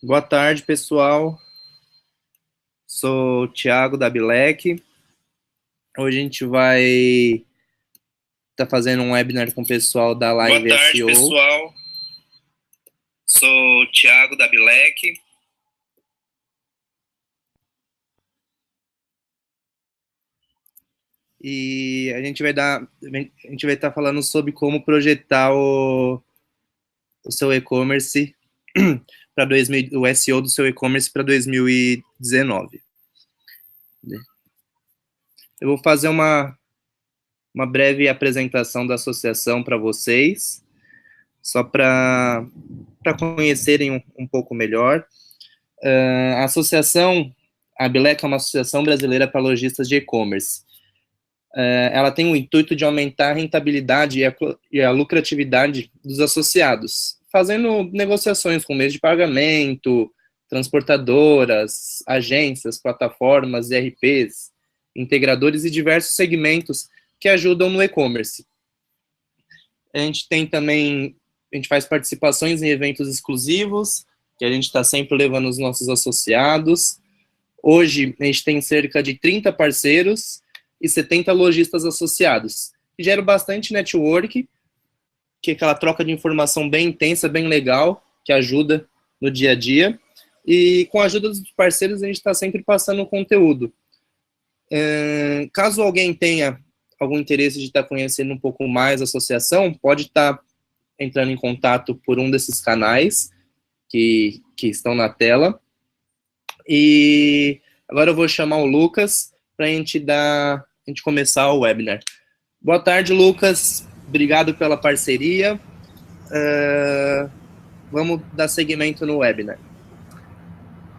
Boa tarde, pessoal. Sou o Thiago da Bilec. Hoje a gente vai estar fazendo um webinar com o pessoal da Live Boa tarde, SEO. pessoal. Sou o Thiago da Bilec. E a gente vai estar falando sobre como projetar o seu e-commerce para o SEO do seu e-commerce para 2019. Eu vou fazer uma breve apresentação da associação para vocês, só para conhecerem um pouco melhor. A associação, a Bilec é uma associação brasileira para lojistas de e-commerce. Ela tem o intuito de aumentar a rentabilidade e a lucratividade dos associados, fazendo negociações com meios de pagamento, transportadoras, agências, plataformas, ERPs, integradores e diversos segmentos que ajudam no e-commerce. A gente faz participações em eventos exclusivos, que a gente está sempre levando os nossos associados. Hoje, a gente tem cerca de 30 parceiros e 70 lojistas associados. Gera bastante network, que é aquela troca de informação bem intensa, bem legal, que ajuda no dia a dia. E com a ajuda dos parceiros, a gente está sempre passando conteúdo. Caso alguém tenha algum interesse de estar conhecendo um pouco mais a associação, pode estar entrando em contato por um desses canais que estão na tela. E agora eu vou chamar o Lucas para a gente começar o webinar. Boa tarde, Lucas. Obrigado pela parceria. Vamos dar seguimento no webinar.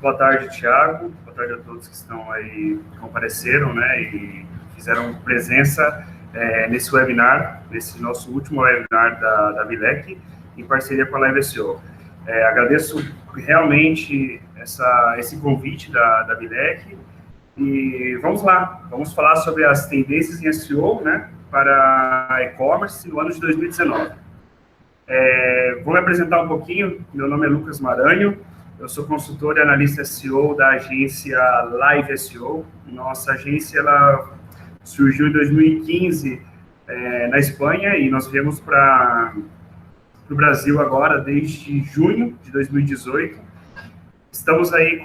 Boa tarde, Thiago. Boa tarde a todos que estão aí, compareceram, né, e fizeram presença nesse webinar, nesse nosso último webinar da Bilec, em parceria com a Live SEO. Agradeço realmente esse convite da Bilec. E vamos lá, vamos falar sobre as tendências em SEO, né, para e-commerce no ano de 2019. Vou me apresentar um pouquinho. Meu nome é Lucas Maranho, eu sou consultor e analista SEO da agência Live SEO. Nossa agência ela surgiu em 2015 na Espanha e nós viemos para o Brasil agora desde junho de 2018. Estamos aí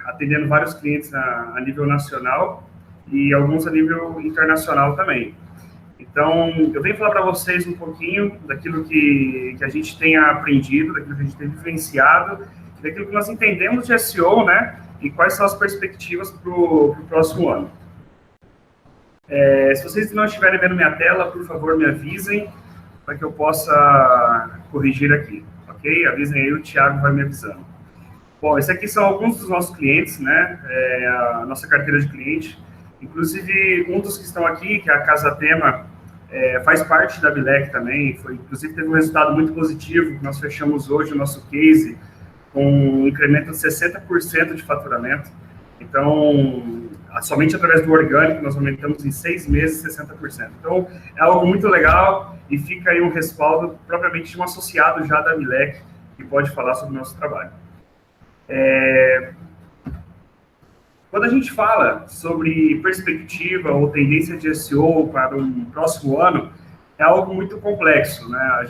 atendendo vários clientes a nível nacional e alguns a nível internacional também. Então, eu venho falar para vocês um pouquinho daquilo que a gente tem aprendido, daquilo que a gente tem vivenciado, daquilo que nós entendemos de SEO, né, e quais são as perspectivas para o próximo ano. Se vocês não estiverem vendo minha tela, por favor, me avisem para que eu possa corrigir aqui, ok? Avisem aí, o Thiago vai me avisando. Bom, esses aqui são alguns dos nossos clientes, né? A nossa carteira de cliente. Inclusive, um dos que estão aqui, que é a Casa Tema, faz parte da Bilec também. Inclusive, teve um resultado muito positivo, que nós fechamos hoje o nosso case com um incremento de 60% de faturamento. Então, somente através do orgânico, nós aumentamos em 6 meses 60%. Então, é algo muito legal e fica aí um respaldo propriamente de um associado já da Bilec, que pode falar sobre o nosso trabalho. Quando a gente fala sobre perspectiva ou tendência de SEO para um próximo ano, é algo muito complexo, né?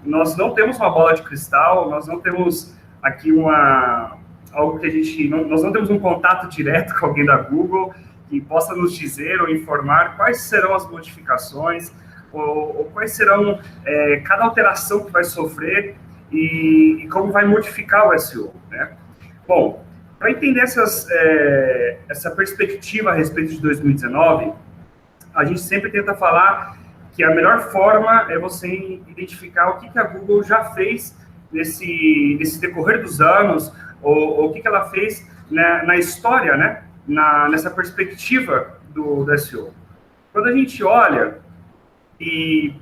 Nós não temos uma bola de cristal, nós não temos aqui nós não temos um contato direto com alguém da Google que possa nos dizer ou informar quais serão as modificações ou quais serão cada alteração que vai sofrer e como vai modificar o SEO, né? Bom, para entender essa perspectiva a respeito de 2019, a gente sempre tenta falar que a melhor forma é você identificar o que a Google já fez nesse decorrer dos anos, ou o que ela fez na história, né, nessa perspectiva do SEO. Quando a gente olha, e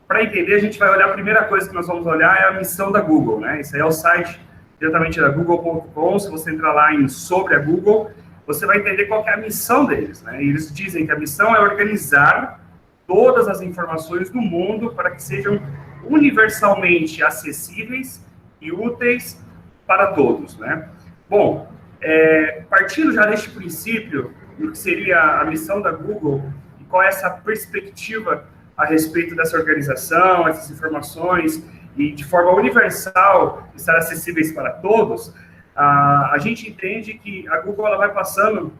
para entender, a gente vai olhar, a primeira coisa que nós vamos olhar é a missão da Google, né? Isso aí é o site diretamente da google.com. Se você entrar lá em Sobre a Google, você vai entender qual que é a missão deles, né? E eles dizem que a missão é organizar todas as informações do mundo para que sejam universalmente acessíveis e úteis para todos, né? Bom, partindo já deste princípio, o que seria a missão da Google e qual é essa perspectiva a respeito dessa organização, essas informações, e de forma universal estar acessíveis para todos, a gente entende que a Google ela vai passando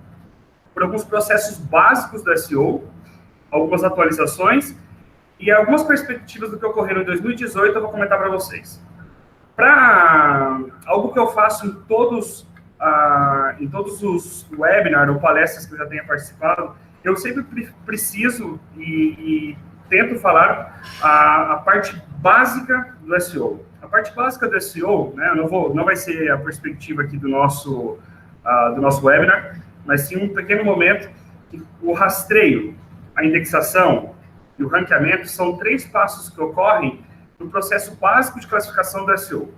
por alguns processos básicos do SEO, algumas atualizações e algumas perspectivas do que ocorreu em 2018 eu vou comentar para vocês. Para algo que eu faço em todos os webinars ou palestras que eu já tenha participado, eu sempre preciso e tento falar a parte básica do SEO. A parte básica do SEO, né, não vai ser a perspectiva aqui do nosso webinar, mas sim um pequeno momento que o rastreio, a indexação e o ranqueamento são 3 passos que ocorrem no processo básico de classificação do SEO.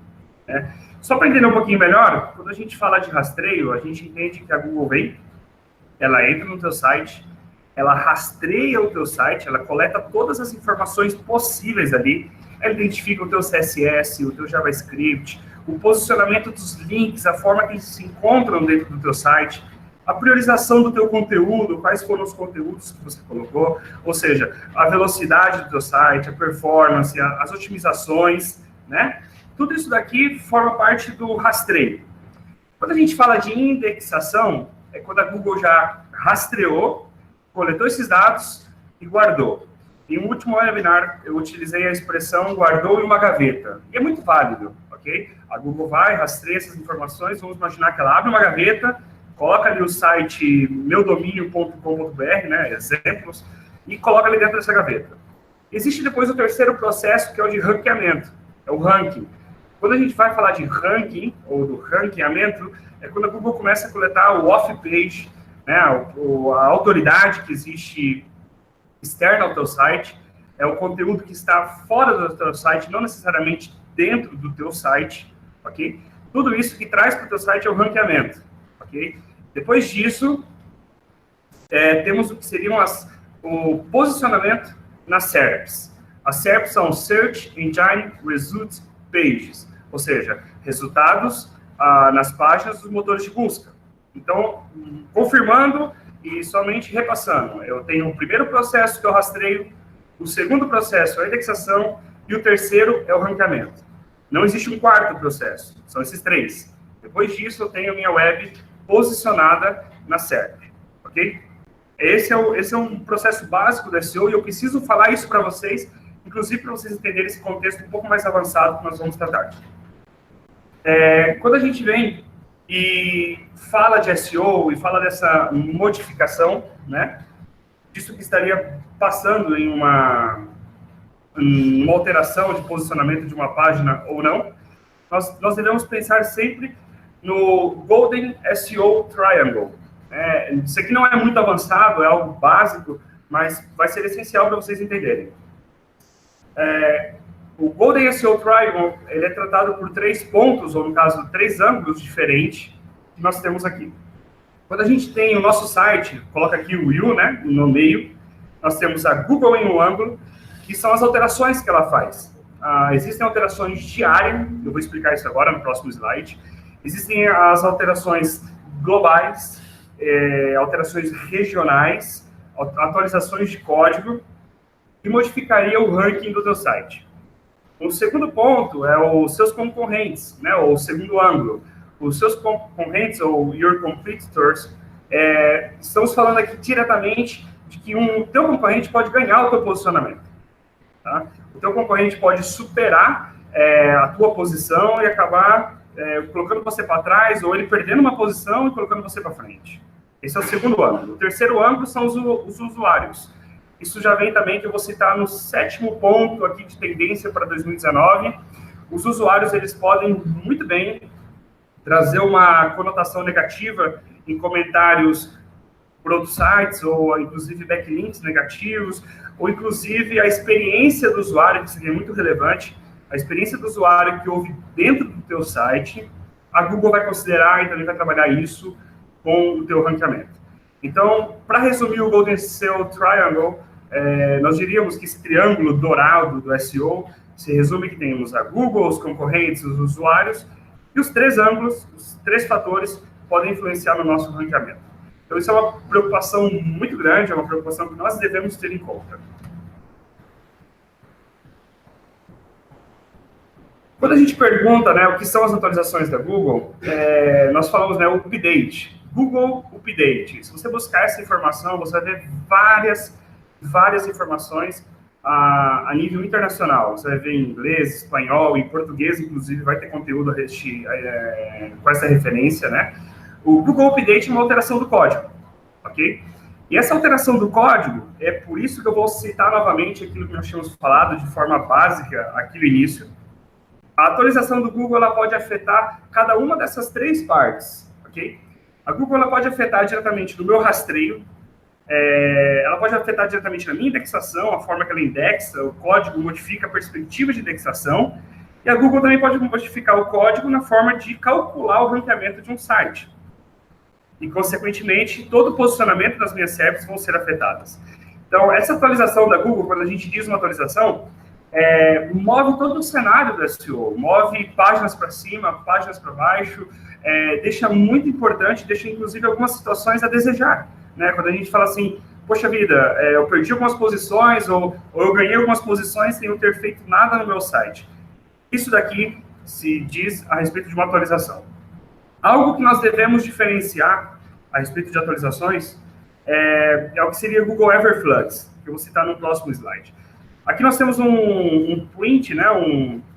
Né? Só para entender um pouquinho melhor, quando a gente fala de rastreio, a gente entende que a Google vem, ela entra no teu site, ela rastreia o teu site, ela coleta todas as informações possíveis ali, ela identifica o teu CSS, o teu JavaScript, o posicionamento dos links, a forma que eles se encontram dentro do teu site, a priorização do teu conteúdo, quais foram os conteúdos que você colocou, ou seja, a velocidade do teu site, a performance, as otimizações, né? Tudo isso daqui forma parte do rastreio. Quando a gente fala de indexação, é quando a Google já rastreou, coletou esses dados e guardou. Em um último webinar, eu utilizei a expressão guardou em uma gaveta. E é muito válido, ok? A Google vai, rastreia essas informações, vamos imaginar que ela abre uma gaveta, coloca ali o site meudomínio.com.br, né, exemplos, e coloca ali dentro dessa gaveta. Existe depois o terceiro processo, que é o de ranqueamento, é o ranking. Quando a gente vai falar de ranking, ou do ranqueamento, é quando a Google começa a coletar o off-page, né, a autoridade que existe externa ao teu site, é o conteúdo que está fora do teu site, não necessariamente dentro do teu site, ok? Tudo isso que traz para o teu site é o ranqueamento, ok? Depois disso, temos o que seriam o posicionamento nas SERPs. As SERPs são Search Engine Results Pages, ou seja, resultados nas páginas dos motores de busca. Então, confirmando e somente repassando, eu tenho o primeiro processo que eu rastreio, o segundo processo é a indexação e o terceiro é o ranqueamento. Não existe um quarto processo, são esses 3. Depois disso, eu tenho a minha web posicionada na SERP, ok? Esse é um processo básico do SEO e eu preciso falar isso para vocês, inclusive para vocês entenderem esse contexto um pouco mais avançado que nós vamos tratar. Quando a gente vem e fala de SEO e fala dessa modificação, né, disso que estaria passando em uma alteração de posicionamento de uma página ou não, nós devemos pensar sempre no Golden SEO Triangle. Isso aqui não é muito avançado, é algo básico, mas vai ser essencial para vocês entenderem. O Golden SEO Triangle, ele é tratado por 3 pontos, ou no caso, 3 ângulos diferentes que nós temos aqui. Quando a gente tem o nosso site, coloca aqui o U, né, no meio, nós temos a Google em um ângulo, que são as alterações que ela faz. Existem alterações diárias, eu vou explicar isso agora no próximo slide. Existem as alterações globais, alterações regionais, atualizações de código, que modificaria o ranking do teu site. O segundo ponto é os seus concorrentes, né, ou o segundo ângulo. Os seus concorrentes, ou your competitors, estamos falando aqui diretamente de que o teu concorrente pode ganhar o teu posicionamento. Tá? O teu concorrente pode superar a tua posição e acabar colocando você para trás, ou ele perdendo uma posição e colocando você para frente. Esse é o segundo ângulo. O terceiro ângulo são os usuários. Isso já vem também, que eu vou citar no 7º ponto aqui de tendência para 2019. Os usuários, eles podem muito bem trazer uma conotação negativa em comentários por outros sites, ou inclusive backlinks negativos, ou inclusive a experiência do usuário, que seria muito relevante, a experiência do usuário que houve dentro do teu site, a Google vai considerar e também vai trabalhar isso com o teu ranqueamento. Então, para resumir o Golden SEO Triangle, nós diríamos que esse triângulo dourado do SEO Se resume que temos a Google, os concorrentes, os usuários, e os 3 ângulos, os 3 fatores podem influenciar no nosso ranqueamento. Então, isso é uma preocupação muito grande, é uma preocupação que nós devemos ter em conta. Quando a gente pergunta, né, o que são as atualizações da Google, nós falamos, né, o update. Google Update. Se você buscar essa informação, você vai ver várias informações a nível internacional. Você vai ver em inglês, espanhol, em português, inclusive, vai ter conteúdo com essa referência, né? O Google Update é uma alteração do código, ok? E essa alteração do código, é por isso que eu vou citar novamente aquilo que nós tínhamos falado de forma básica aqui no início. A atualização do Google, ela pode afetar cada uma dessas 3 partes, ok? A Google, ela pode afetar diretamente no meu rastreio, ela pode afetar diretamente na minha indexação, a forma que ela indexa, o código modifica a perspectiva de indexação, e a Google também pode modificar o código na forma de calcular o ranqueamento de um site. E, consequentemente, todo o posicionamento das minhas SERPs vão ser afetadas. Então, essa atualização da Google, quando a gente diz uma atualização, move todo o cenário do SEO, move páginas para cima, páginas para baixo, deixa muito importante, deixa inclusive algumas situações a desejar, né? Quando a gente fala assim, poxa vida, eu perdi algumas posições ou eu ganhei algumas posições sem eu ter feito nada no meu site. Isso daqui se diz a respeito de uma atualização. Algo que nós devemos diferenciar a respeito de atualizações é o que seria o Google Everflux, que eu vou citar no próximo slide. Aqui nós temos um print, né,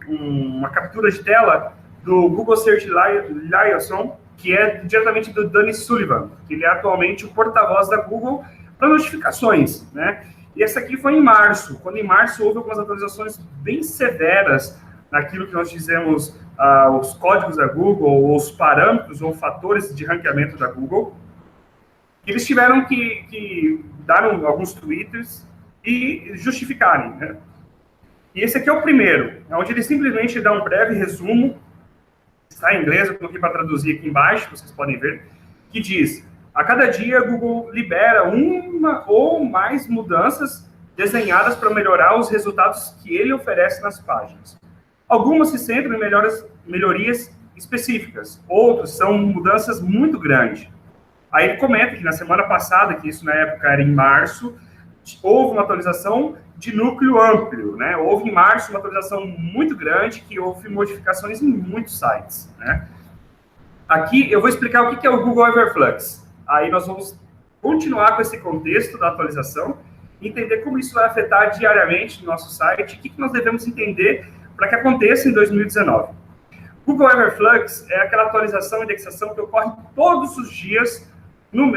uma captura de tela do Google Search Liaison, que é diretamente do Danny Sullivan, que ele é atualmente o porta-voz da Google para notificações, né? E essa aqui foi em março, quando em março houve algumas atualizações bem severas naquilo que nós dizemos os códigos da Google, ou os parâmetros ou fatores de ranqueamento da Google. Eles tiveram que dar alguns tweets e justificarem, né? E esse aqui é o primeiro, onde ele simplesmente dá um breve resumo, está em inglês, eu coloquei para traduzir aqui embaixo, vocês podem ver, que diz: a cada dia, a Google libera uma ou mais mudanças desenhadas para melhorar os resultados que ele oferece nas páginas. Algumas se centram em melhorias específicas, outras são mudanças muito grandes. Aí ele comenta que na semana passada, que isso na época era em março, houve uma atualização de núcleo amplo, né? Houve em março uma atualização muito grande, que houve modificações em muitos sites, né? Aqui eu vou explicar o que é o Google Everflux. Aí nós vamos continuar com esse contexto da atualização, entender como isso vai afetar diariamente no nosso site, o que nós devemos entender para que aconteça em 2019. Google Everflux é aquela atualização e indexação que ocorre todos os dias no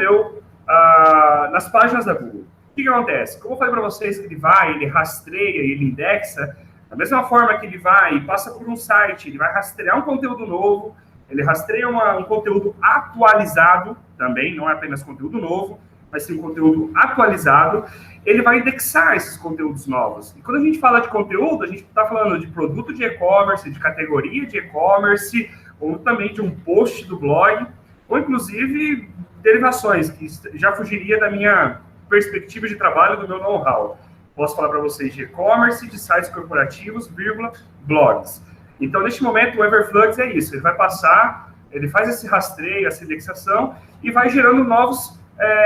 nas páginas da Google. O que acontece? Como eu falei para vocês que ele rastreia, ele indexa, da mesma forma que ele vai e passa por um site, ele vai rastrear um conteúdo novo, ele rastreia um conteúdo atualizado também, não é apenas conteúdo novo, mas sim um conteúdo atualizado, ele vai indexar esses conteúdos novos. E quando a gente fala de conteúdo, a gente está falando de produto de e-commerce, de categoria de e-commerce, ou também de um post do blog, ou inclusive derivações, que já fugiria da minha perspectiva de trabalho, do meu know-how. Posso falar para vocês de e-commerce, de sites corporativos, blogs. Então, neste momento, o Everflux é isso. Ele vai passar, ele faz esse rastreio, essa indexação, e vai gerando novos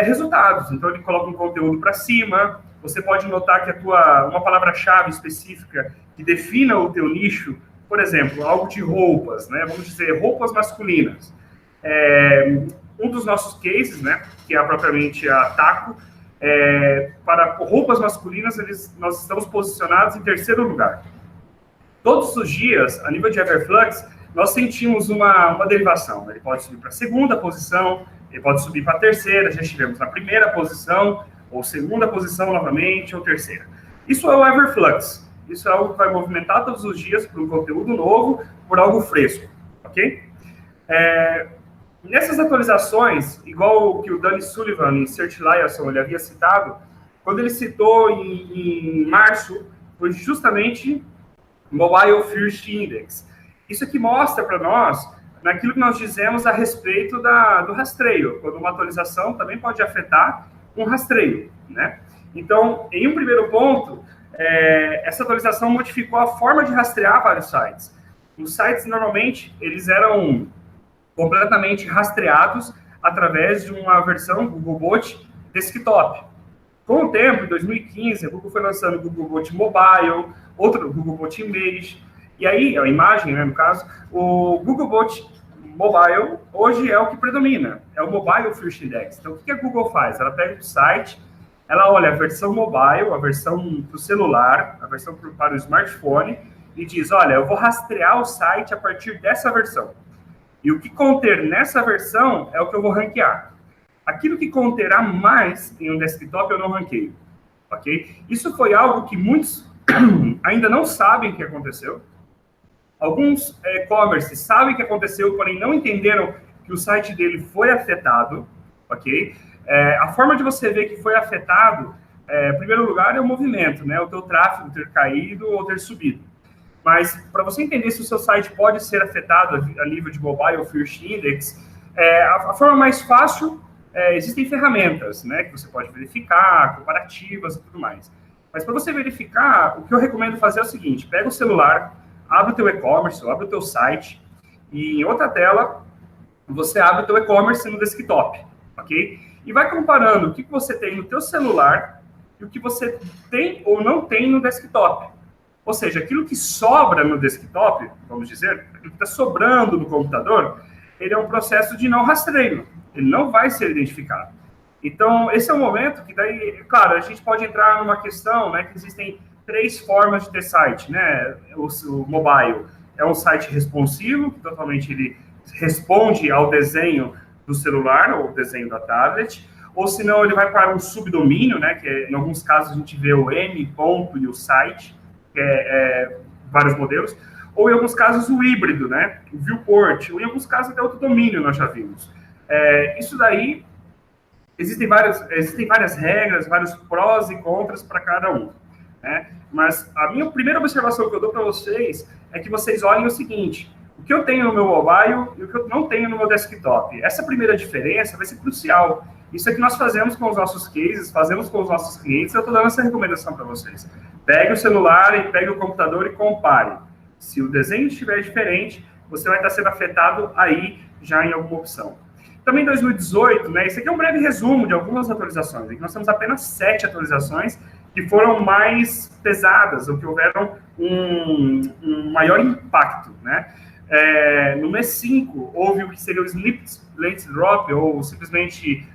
resultados. Então, ele coloca um conteúdo para cima. Você pode notar que uma palavra-chave específica que defina o teu nicho, por exemplo, algo de roupas, né? Vamos dizer, roupas masculinas. Um dos nossos cases, né, que é propriamente a Taco, para roupas masculinas, nós estamos posicionados em 3º lugar. Todos os dias, a nível de Everflux, nós sentimos uma derivação. Ele pode subir para a 2ª posição, ele pode subir para a 3ª, já estivemos na 1ª posição, ou 2ª posição novamente, ou 3ª. Isso é o Everflux. Isso é algo que vai movimentar todos os dias por um conteúdo novo, por algo fresco, ok? Nessas atualizações, igual o que o Danny Sullivan, em Search Liaison, ele havia citado, quando ele citou em março, foi justamente Mobile First Index. Isso aqui mostra para nós, naquilo que nós dizemos a respeito do rastreio, quando uma atualização também pode afetar um rastreio, né? Então, em um primeiro ponto, essa atualização modificou a forma de rastrear vários sites. Os sites, normalmente, eles eram completamente rastreados através de uma versão Googlebot desktop. Com o tempo, em 2015, a Google foi lançando o Googlebot Mobile, outro Googlebot Image, e aí, a imagem, né, no caso, o Googlebot Mobile hoje é o que predomina, é o Mobile First Index. Então, o que a Google faz? Ela pega o site, ela olha a versão mobile, a versão para o celular, a versão para o smartphone, e diz, olha, eu vou rastrear o site a partir dessa versão. E o que conter nessa versão é o que eu vou ranquear. Aquilo que conterá mais em um desktop eu não ranqueio, ok? Isso foi algo que muitos ainda não sabem que aconteceu. Alguns e-commerce sabem que aconteceu, porém não entenderam que o site dele foi afetado, ok? A forma de você ver que foi afetado, em primeiro lugar, é o movimento, né? O teu tráfego ter caído ou ter subido. Mas, para você entender se o seu site pode ser afetado a nível de Mobile First Index, a forma mais fácil, existem ferramentas, né? Que você pode verificar, comparativas e tudo mais. Mas, para você verificar, o que eu recomendo fazer é o seguinte, pega o celular, abre o teu e-commerce, abre o teu site, e em outra tela, você abre o teu e-commerce no desktop, ok? E vai comparando o que você tem no teu celular e o que você tem ou não tem no desktop. Ou seja, aquilo que sobra no desktop, vamos dizer, aquilo que está sobrando no computador, ele é um processo de não rastreio, ele não vai ser identificado. Então, esse é o momento que daí, claro, a gente pode entrar numa questão, né, que existem 3 formas de ter site, né? O mobile é um site responsivo, que totalmente ele responde ao desenho do celular ou desenho da tablet, ou senão ele vai para um subdomínio, né? Que em alguns casos a gente vê o M ponto e o site, que vários modelos, ou em alguns casos o híbrido, né? O viewport, ou em alguns casos até outro domínio nós já vimos. Isso daí, existem várias regras, vários prós e contras para cada um. Né? Mas a minha primeira observação que eu dou para vocês é que vocês olhem o seguinte, o que eu tenho no meu mobile e o que eu não tenho no meu desktop. Essa primeira diferença vai ser crucial. Isso é que nós fazemos com os nossos cases, fazemos com os nossos clientes, eu estou dando essa recomendação para vocês. Pegue o celular e pegue o computador e compare. Se o desenho estiver diferente, você vai estar sendo afetado aí já em alguma opção. Também em 2018, né, isso aqui é um breve resumo de algumas atualizações. Aqui nós temos apenas 7 atualizações que foram mais pesadas, ou que houveram um maior impacto, né? No mês 5, houve o que seria o Sleep Late Drop, ou simplesmente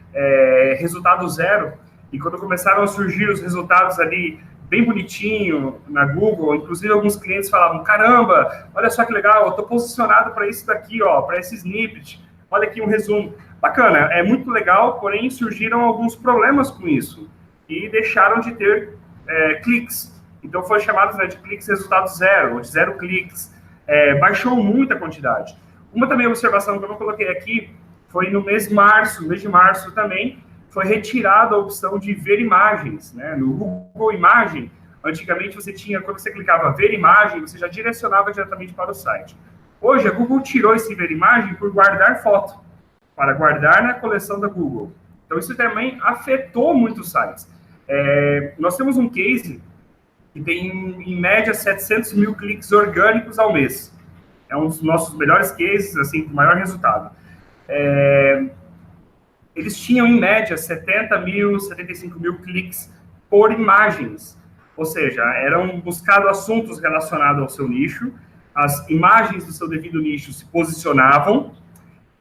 resultado zero, e quando começaram a surgir os resultados ali, bem bonitinho, na Google, inclusive alguns clientes falavam, caramba, olha só que legal, eu estou posicionado para isso daqui, ó, para esse snippet, olha aqui um resumo. Bacana, é muito legal, porém surgiram alguns problemas com isso, e deixaram de ter cliques. Então, foi chamado, né, de cliques resultado zero, ou de 0 cliques. Baixou muito a quantidade. Uma também observação que eu não coloquei aqui, foi no mês de março também, foi retirada a opção de ver imagens. Né? No Google Imagem, antigamente você tinha, quando você clicava ver imagem, você já direcionava diretamente para o site. Hoje, a Google tirou esse ver imagem por guardar foto, para guardar na coleção da Google. Então, isso também afetou muitos sites. Nós temos um case que tem, em média, 700 mil cliques orgânicos ao mês. É um dos nossos melhores cases, assim, com maior resultado. Eles tinham, em média, 70 mil, 75 mil cliques por imagens. Ou seja, eram buscados assuntos relacionados ao seu nicho, as imagens do seu devido nicho se posicionavam,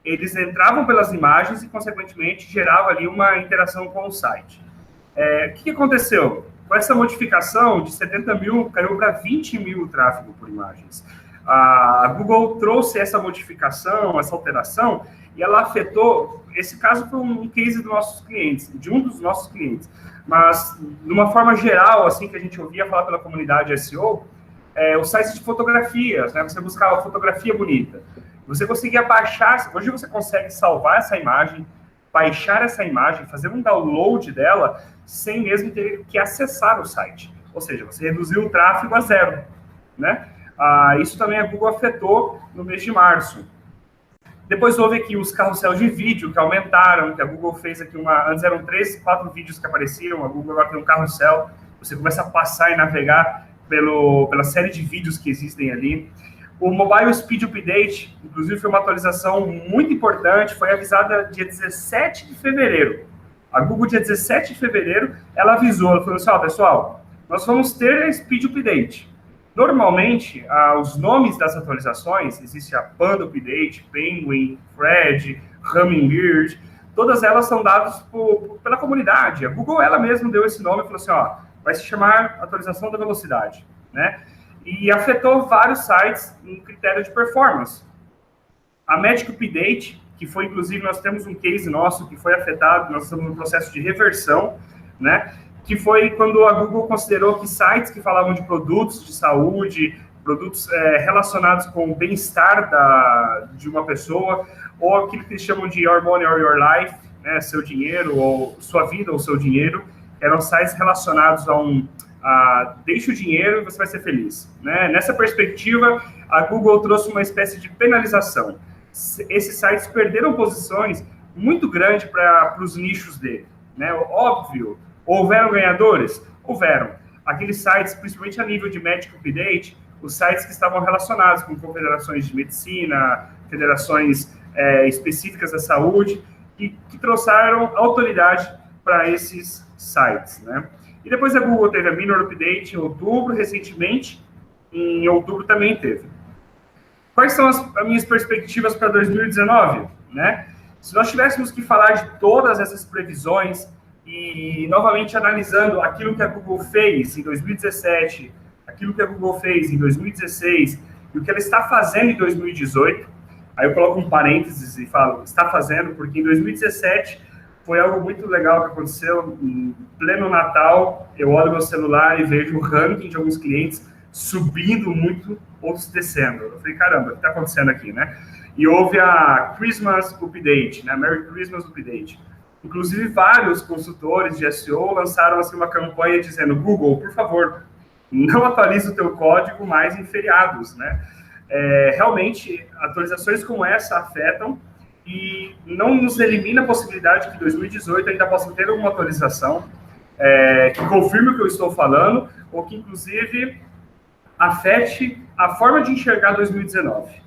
eles entravam pelas imagens e, consequentemente, gerava ali uma interação com o site. O que aconteceu? Com essa modificação de 70 mil, caiu para 20 mil o tráfego por imagens. A Google trouxe essa modificação, essa alteração, e ela afetou, esse caso foi um case dos nossos clientes, de um dos nossos clientes, mas, de uma forma geral, assim, que a gente ouvia falar pela comunidade SEO, os sites de fotografias, né? Você buscava fotografia bonita. Você conseguia baixar, hoje você consegue salvar essa imagem, baixar essa imagem, fazer um download dela, sem mesmo ter que acessar o site. Ou seja, você reduziu o tráfego a 0, né? Isso também a Google afetou no mês de março. Depois houve aqui os carrosséis de vídeo que aumentaram, que a Google fez aqui antes eram 3, 4 vídeos que apareciam, a Google agora tem um carrossel você começa a passar e navegar pela série de vídeos que existem ali. O Mobile Speed Update, inclusive, foi uma atualização muito importante, foi avisada dia 17 de fevereiro. A Google, dia 17 de fevereiro, ela avisou, ela falou assim, pessoal, nós vamos ter a Speed Update. Normalmente, os nomes das atualizações, existe a Panda Update, Penguin, Fred, Hummingbird, todas elas são dadas pela comunidade. A Google, ela mesma deu esse nome e falou assim, vai se chamar atualização da velocidade, né? E afetou vários sites em critério de performance. A Magic Update, que foi, inclusive, nós temos um case nosso que foi afetado, nós estamos no processo de reversão, né? Que foi quando a Google considerou que sites que falavam de produtos de saúde, produtos relacionados com o bem-estar de uma pessoa, ou aquilo que eles chamam de Your Money or Your Life, né? Seu dinheiro, ou sua vida ou seu dinheiro, eram sites relacionados deixe o dinheiro e você vai ser feliz, né? Nessa perspectiva, a Google trouxe uma espécie de penalização. Esses sites perderam posições muito grandes para os nichos dele, né? Óbvio, houveram ganhadores? Houveram. Aqueles sites, principalmente a nível de Magic Update, os sites que estavam relacionados com confederações de medicina, federações específicas da saúde, que trouxeram autoridade para esses sites, né? E depois a Google teve a Minor Update em outubro, recentemente, em outubro também teve. Quais são as minhas perspectivas para 2019? Né? Se nós tivéssemos que falar de todas essas previsões e, novamente, analisando aquilo que a Google fez em 2017, aquilo que a Google fez em 2016 e o que ela está fazendo em 2018, aí eu coloco um parênteses e falo, está fazendo, porque em 2017... foi algo muito legal que aconteceu em pleno Natal. Eu olho meu celular e vejo o ranking de alguns clientes subindo muito, outros descendo. Eu falei, caramba, o que está acontecendo aqui, né? E houve a Christmas Update, né? Merry Christmas Update. Inclusive, vários consultores de SEO lançaram assim, uma campanha dizendo, Google, por favor, não atualize o teu código mais em feriados, né? Realmente, atualizações como essa afetam e não nos elimina a possibilidade que 2018 ainda possa ter alguma atualização que confirme o que eu estou falando, ou que, inclusive, afete a forma de enxergar 2019.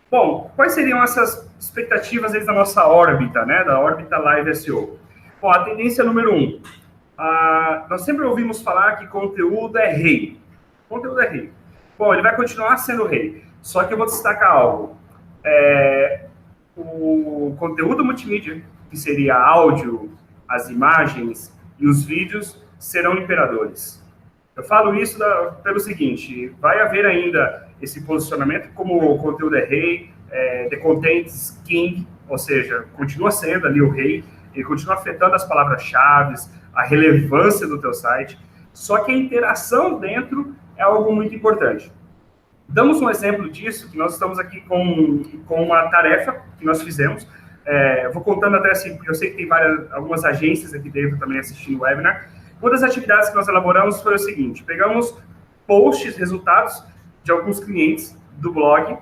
Bom, quais seriam essas expectativas aí da nossa órbita, né, da órbita Live SEO? Bom, a tendência número 1. Nós sempre ouvimos falar que conteúdo é rei. Conteúdo é rei. Bom, ele vai continuar sendo rei, só que eu vou destacar algo. O conteúdo multimídia, que seria áudio, as imagens e os vídeos, serão imperadores. Eu falo isso pelo seguinte, vai haver ainda esse posicionamento como o conteúdo é rei, the content is king, ou seja, continua sendo ali o rei, ele continua afetando as palavras-chave, a relevância do teu site, só que a interação dentro é algo muito importante. Damos um exemplo disso, que nós estamos aqui com uma tarefa que nós fizemos. Eu vou contando até assim, porque eu sei que tem algumas agências aqui dentro também assistindo o webinar. Uma das atividades que nós elaboramos foi o seguinte, pegamos posts, resultados de alguns clientes do blog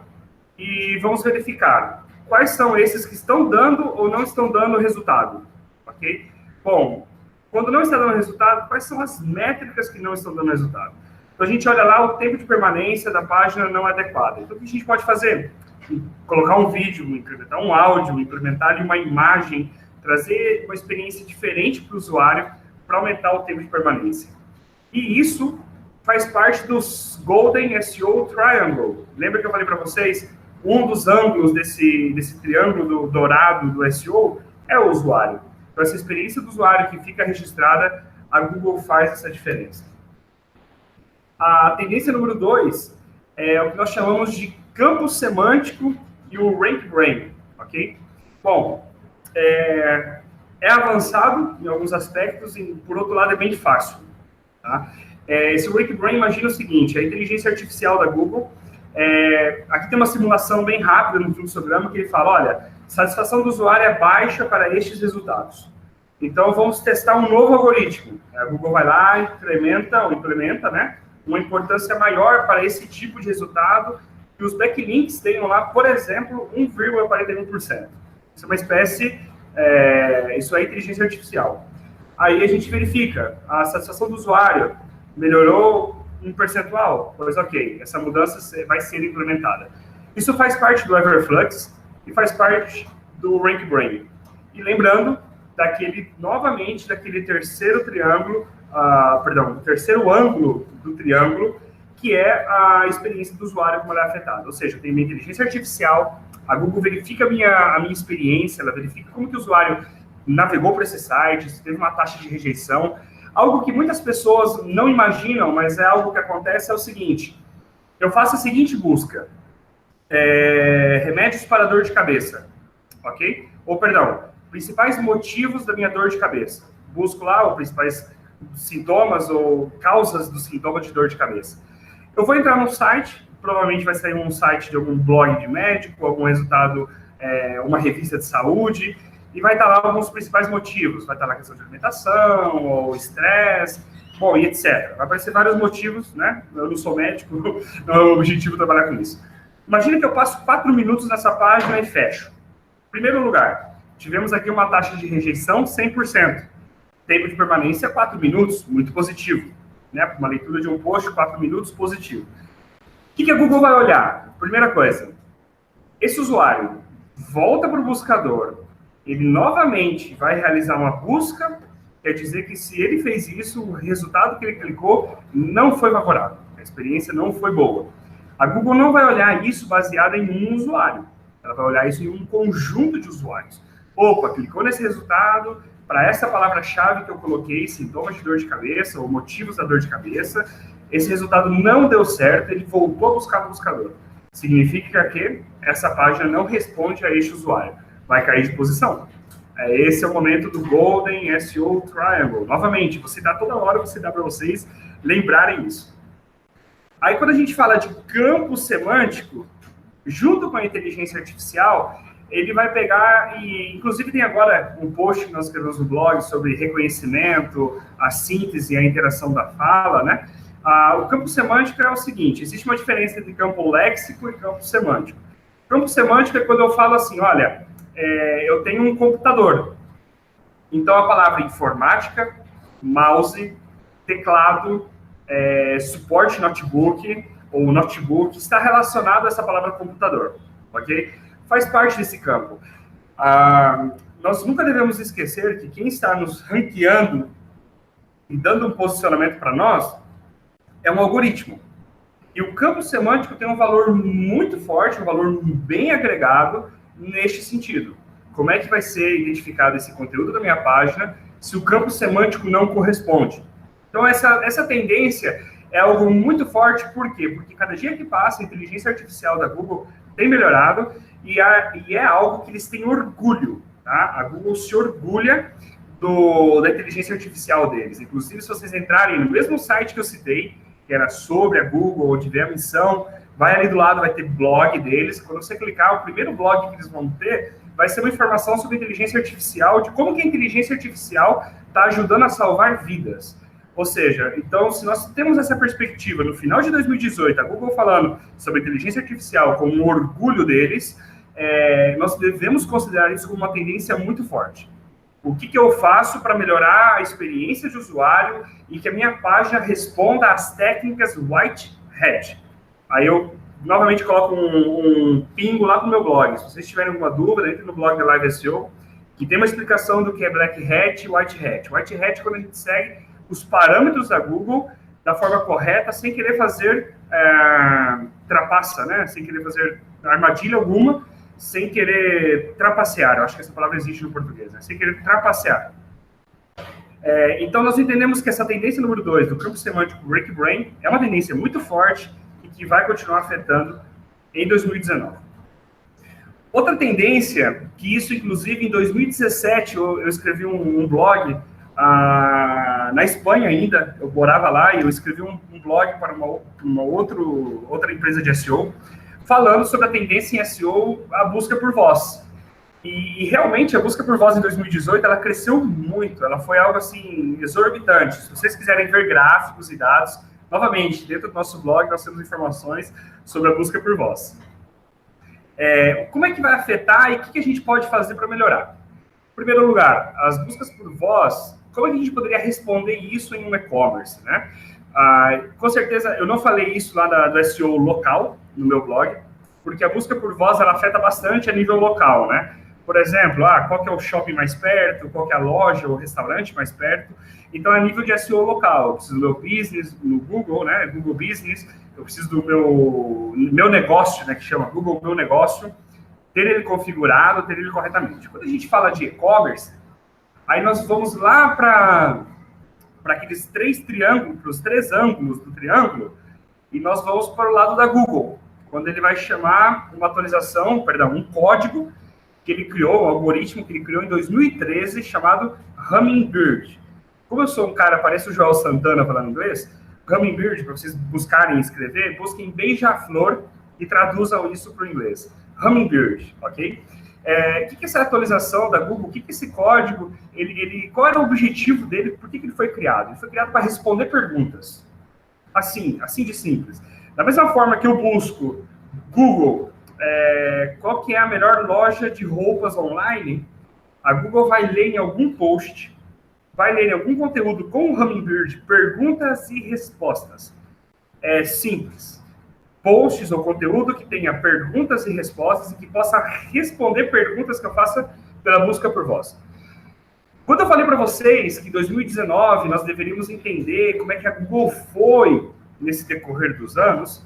e vamos verificar quais são esses que estão dando ou não estão dando resultado, ok? Bom, quando não está dando resultado, quais são as métricas que não estão dando resultado? Então, a gente olha lá o tempo de permanência da página não adequada. Então, o que a gente pode fazer? Colocar um vídeo, implementar um áudio, implementar uma imagem, trazer uma experiência diferente para o usuário para aumentar o tempo de permanência. E isso faz parte dos Golden SEO Triangle. Lembra que eu falei para vocês? Um dos ângulos desse triângulo dourado do SEO é o usuário. Então, essa experiência do usuário que fica registrada, a Google faz essa diferença. A tendência número 2 é o que nós chamamos de campo semântico e o rank brain, ok? Bom, é avançado em alguns aspectos e, por outro lado, é bem fácil. Tá? Esse rank brain, imagina o seguinte, a inteligência artificial da Google, aqui tem uma simulação bem rápida no fluxograma que ele fala, olha, satisfação do usuário é baixa para estes resultados. Então, vamos testar um novo algoritmo. A Google vai lá, implementa, né? Uma importância maior para esse tipo de resultado, que os backlinks tenham lá, por exemplo, 1,41%. Isso é uma espécie, isso é inteligência artificial. Aí a gente verifica, a satisfação do usuário melhorou um percentual, pois ok, essa mudança vai ser implementada. Isso faz parte do Everflux e faz parte do RankBrain. E lembrando, novamente, daquele terceiro triângulo, terceiro ângulo do triângulo, que é a experiência do usuário como ela é afetada. Ou seja, tem minha inteligência artificial, a Google verifica a minha experiência, ela verifica como que o usuário navegou para esse site, se teve uma taxa de rejeição. Algo que muitas pessoas não imaginam, mas é algo que acontece, é o seguinte: eu faço a seguinte busca, remédios para dor de cabeça, ok? Ou, perdão, principais motivos da minha dor de cabeça. Busco lá os principais sintomas ou causas do sintoma de dor de cabeça. Eu vou entrar no site, provavelmente vai sair um site de algum blog de médico, algum resultado, uma revista de saúde, e vai estar lá alguns principais motivos. Vai estar lá a questão de alimentação, ou estresse, bom, e etc. Vai aparecer vários motivos, né? Eu não sou médico, não é o objetivo trabalhar com isso. Imagina que eu passo 4 minutos nessa página e fecho. Primeiro lugar, tivemos aqui uma taxa de rejeição 100%. Tempo de permanência 4 minutos, muito positivo. Né? Uma leitura de um post, 4 minutos, positivo. O que a Google vai olhar? Primeira coisa, esse usuário volta para o buscador, ele novamente vai realizar uma busca, quer dizer que se ele fez isso, o resultado que ele clicou não foi favorável, a experiência não foi boa. A Google não vai olhar isso baseado em um usuário, ela vai olhar isso em um conjunto de usuários. Opa, clicou nesse resultado, para essa palavra-chave que eu coloquei, sintomas de dor de cabeça ou motivos da dor de cabeça, esse resultado não deu certo, ele voltou a buscar no buscador. Significa que essa página não responde a este usuário, vai cair de posição. Esse é o momento do Golden SEO Triangle. Novamente, você dá toda hora, você dá para vocês lembrarem isso. Aí, quando a gente fala de campo semântico, junto com a inteligência artificial, ele vai pegar e, inclusive, tem agora um post que nós escrevemos no blog sobre reconhecimento, a síntese e a interação da fala, né? O campo semântico é o seguinte: existe uma diferença entre campo léxico e campo semântico. Campo semântico é quando eu falo assim, olha, eu tenho um computador. Então, a palavra informática, mouse, teclado, suporte notebook ou notebook está relacionado a essa palavra computador, ok? Faz parte desse campo. Nós nunca devemos esquecer que quem está nos ranqueando e dando um posicionamento para nós é um algoritmo. E o campo semântico tem um valor muito forte, um valor bem agregado neste sentido. Como é que vai ser identificado esse conteúdo da minha página se o campo semântico não corresponde? Então, essa tendência é algo muito forte. Por quê? Porque cada dia que passa, a inteligência artificial da Google tem melhorado e é algo que eles têm orgulho. Tá? A Google se orgulha da inteligência artificial deles. Inclusive, se vocês entrarem no mesmo site que eu citei, que era sobre a Google, ou tiver a missão, vai ali do lado, vai ter blog deles. Quando você clicar, o primeiro blog que eles vão ter vai ser uma informação sobre inteligência artificial, de como que a inteligência artificial está ajudando a salvar vidas. Ou seja, então, se nós temos essa perspectiva, no final de 2018, a Google falando sobre inteligência artificial como um orgulho deles, nós devemos considerar isso como uma tendência muito forte. O que eu faço para melhorar a experiência de usuário e que a minha página responda às técnicas White Hat? Aí eu, novamente, coloco um pingo lá no meu blog. Se vocês tiverem alguma dúvida, entre no blog da Live SEO, que tem uma explicação do que é Black Hat e White Hat. White Hat é quando a gente segue os parâmetros da Google da forma correta, sem querer fazer trapaça, né? Sem querer fazer armadilha alguma, sem querer trapacear. Eu acho que essa palavra existe no português, né? Sem querer trapacear. Então, nós entendemos que essa tendência número 2 do campo semântico RankBrain é uma tendência muito forte e que vai continuar afetando em 2019. Outra tendência, que isso, inclusive, em 2017, eu escrevi um blog na Espanha ainda, eu morava lá e eu escrevi um blog para uma outra empresa de SEO, falando sobre a tendência em SEO, a busca por voz. E realmente a busca por voz em 2018, ela cresceu muito, ela foi algo assim exorbitante. Se vocês quiserem ver gráficos e dados, novamente, dentro do nosso blog nós temos informações sobre a busca por voz. Como é que vai afetar e o que a gente pode fazer para melhorar? Em primeiro lugar, as buscas por voz, como é que a gente poderia responder isso em um e-commerce, né? Com certeza, eu não falei isso lá do SEO local, no meu blog, porque a busca por voz, ela afeta bastante a nível local, né? Por exemplo, qual que é o shopping mais perto, qual que é a loja ou restaurante mais perto. Então, a nível de SEO local, eu preciso do meu business no Google, né? Google Business, eu preciso do meu negócio, né? Que chama Google Meu Negócio, ter ele configurado, ter ele corretamente. Quando a gente fala de e-commerce, aí nós vamos lá para aqueles três ângulos do triângulo, e nós vamos para o lado da Google, quando ele vai chamar uma atualização, um código que ele criou, um algoritmo que ele criou em 2013, chamado Hummingbird. Como eu sou um cara, parece o Joel Santana falando inglês, Hummingbird, para vocês buscarem escrever, busquem beija-flor e traduzam isso para o inglês. Hummingbird, ok? O que é essa atualização da Google? O que é esse código? Qual era o objetivo dele? Por que ele foi criado? Ele foi criado para responder perguntas. Assim de simples. Da mesma forma que eu busco Google, qual que é a melhor loja de roupas online, a Google vai ler em algum post, vai ler em algum conteúdo com o Hummingbird, perguntas e respostas. É simples. Posts ou conteúdo que tenha perguntas e respostas e que possa responder perguntas que eu faça pela busca por voz. Quando eu falei para vocês que em 2019 nós deveríamos entender como é que a Google foi nesse decorrer dos anos,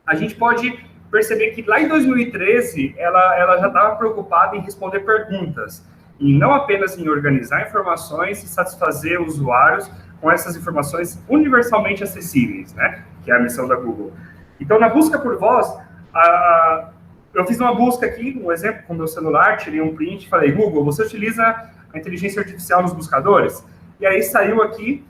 a gente pode perceber que lá em 2013 ela já estava preocupada em responder perguntas, e não apenas em organizar informações e satisfazer usuários com essas informações universalmente acessíveis, né? Que é a missão da Google. Então, na busca por voz, eu fiz uma busca aqui, um exemplo com o meu celular, tirei um print e falei, Google, você utiliza a inteligência artificial nos buscadores? E aí saiu aqui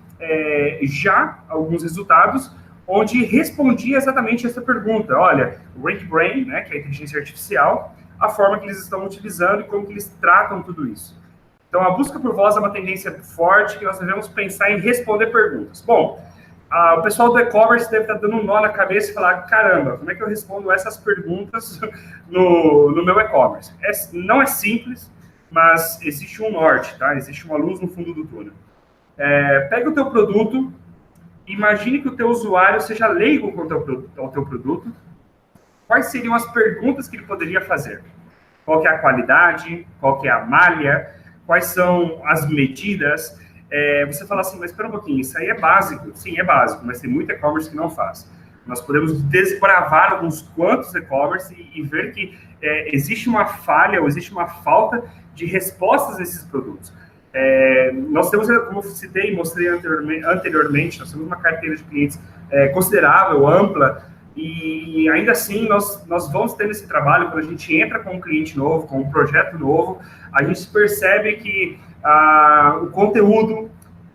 já alguns resultados, onde respondia exatamente essa pergunta. Olha, o RankBrain, né, que é a inteligência artificial, a forma que eles estão utilizando e como que eles tratam tudo isso. Então, a busca por voz é uma tendência forte que nós devemos pensar em responder perguntas. Bom, o pessoal do e-commerce deve estar dando um nó na cabeça e falar, caramba, como é que eu respondo essas perguntas no meu e-commerce? Não é simples, mas existe um norte, tá? Existe uma luz no fundo do túnel. Pega o teu produto, imagine que o teu usuário seja leigo quanto ao teu produto. Quais seriam as perguntas que ele poderia fazer? Qual que é a qualidade? Qual que é a malha? Quais são as medidas? Você fala assim, mas espera um pouquinho, isso aí é básico. Sim, é básico, mas tem muito e-commerce que não faz. Nós podemos desbravar alguns quantos e-commerce e ver que existe uma falha ou existe uma falta de respostas a esses produtos. Nós temos, como eu citei e mostrei anteriormente, nós temos uma carteira de clientes considerável, ampla, e ainda assim nós vamos tendo esse trabalho. Quando a gente entra com um cliente novo, com um projeto novo, a gente percebe que o conteúdo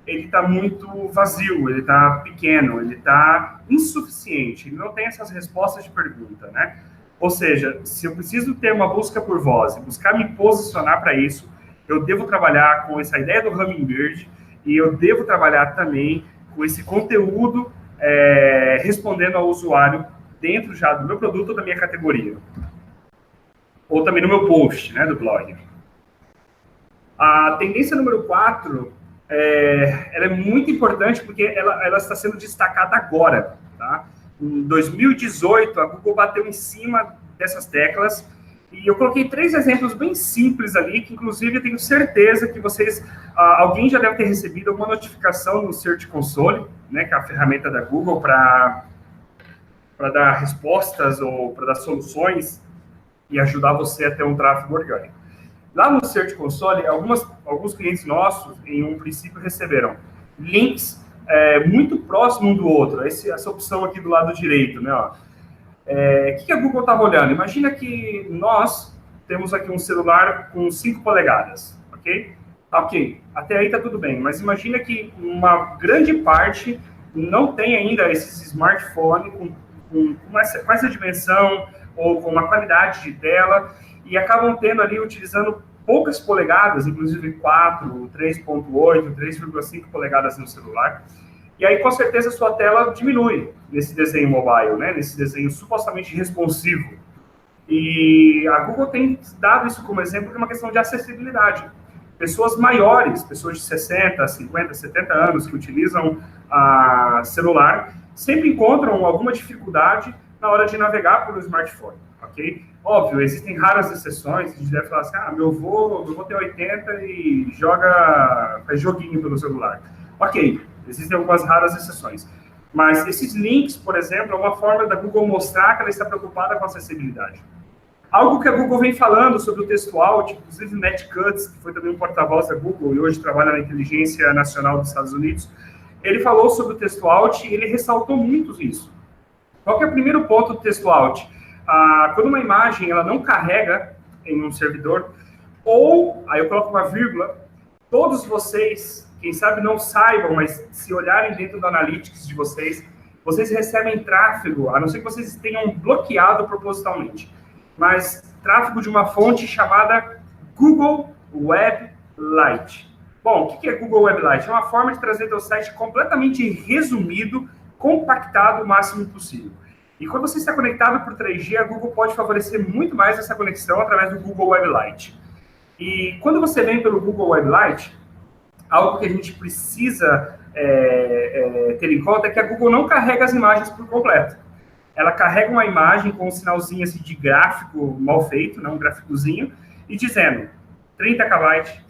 ele está muito vazio, ele está pequeno, ele está insuficiente, ele não tem essas respostas de pergunta, né? Ou seja, se eu preciso ter uma busca por voz e buscar me posicionar para isso, eu devo trabalhar com essa ideia do Hummingbird e eu devo trabalhar também com esse conteúdo respondendo ao usuário dentro já do meu produto ou da minha categoria. Ou também no meu post, né, do blog. A tendência número 4, ela é muito importante porque ela está sendo destacada agora, tá? Em 2018, a Google bateu em cima dessas teclas e eu coloquei 3 exemplos bem simples ali, que inclusive eu tenho certeza que vocês, alguém já deve ter recebido alguma notificação no Search Console, né, que é a ferramenta da Google para dar respostas ou para dar soluções e ajudar você a ter um tráfego orgânico. Lá no Search Console, alguns clientes nossos, em um princípio, receberam links muito próximos um do outro. Essa opção aqui do lado direito, né? O que a Google estava olhando? Imagina que nós temos aqui um celular com 5 polegadas, ok? Ok, até aí está tudo bem, mas imagina que uma grande parte não tem ainda esse smartphone com essa dimensão ou com uma qualidade de tela, e acabam utilizando poucas polegadas, inclusive 4, 3.8, 3,5 polegadas no celular. E aí, com certeza, a sua tela diminui nesse desenho mobile, né? Nesse desenho supostamente responsivo. E a Google tem dado isso como exemplo de uma questão de acessibilidade. pessoas maiores, pessoas de 60, 50, 70 anos que utilizam celular, sempre encontram alguma dificuldade na hora de navegar pelo smartphone, ok? Óbvio, existem raras exceções, a gente deve falar assim, meu avô tem 80 e faz joguinho pelo celular. Ok, existem algumas raras exceções. Mas esses links, por exemplo, é uma forma da Google mostrar que ela está preocupada com a acessibilidade. Algo que a Google vem falando sobre o texto alt, inclusive o Matt Cutts, que foi também um porta-voz da Google e hoje trabalha na Inteligência Nacional dos Estados Unidos, ele falou sobre o texto alt e ele ressaltou muito isso. Qual que é o primeiro ponto do texto alt? Quando uma imagem ela não carrega em um servidor, ou, aí eu coloco uma vírgula, todos vocês, quem sabe não saibam, mas se olharem dentro do Analytics de vocês recebem tráfego, a não ser que vocês tenham bloqueado propositalmente, mas tráfego de uma fonte chamada Google Web Lite. Bom, o que é Google Web Lite? É uma forma de trazer teu site completamente resumido, compactado o máximo possível. E quando você está conectado por 3G, a Google pode favorecer muito mais essa conexão através do Google Web Lite. E quando você vem pelo Google Web Lite, algo que a gente precisa ter em conta é que a Google não carrega as imagens por completo. Ela carrega uma imagem com um sinalzinho assim, de gráfico mal feito, né, um gráficozinho, e dizendo 30 KB,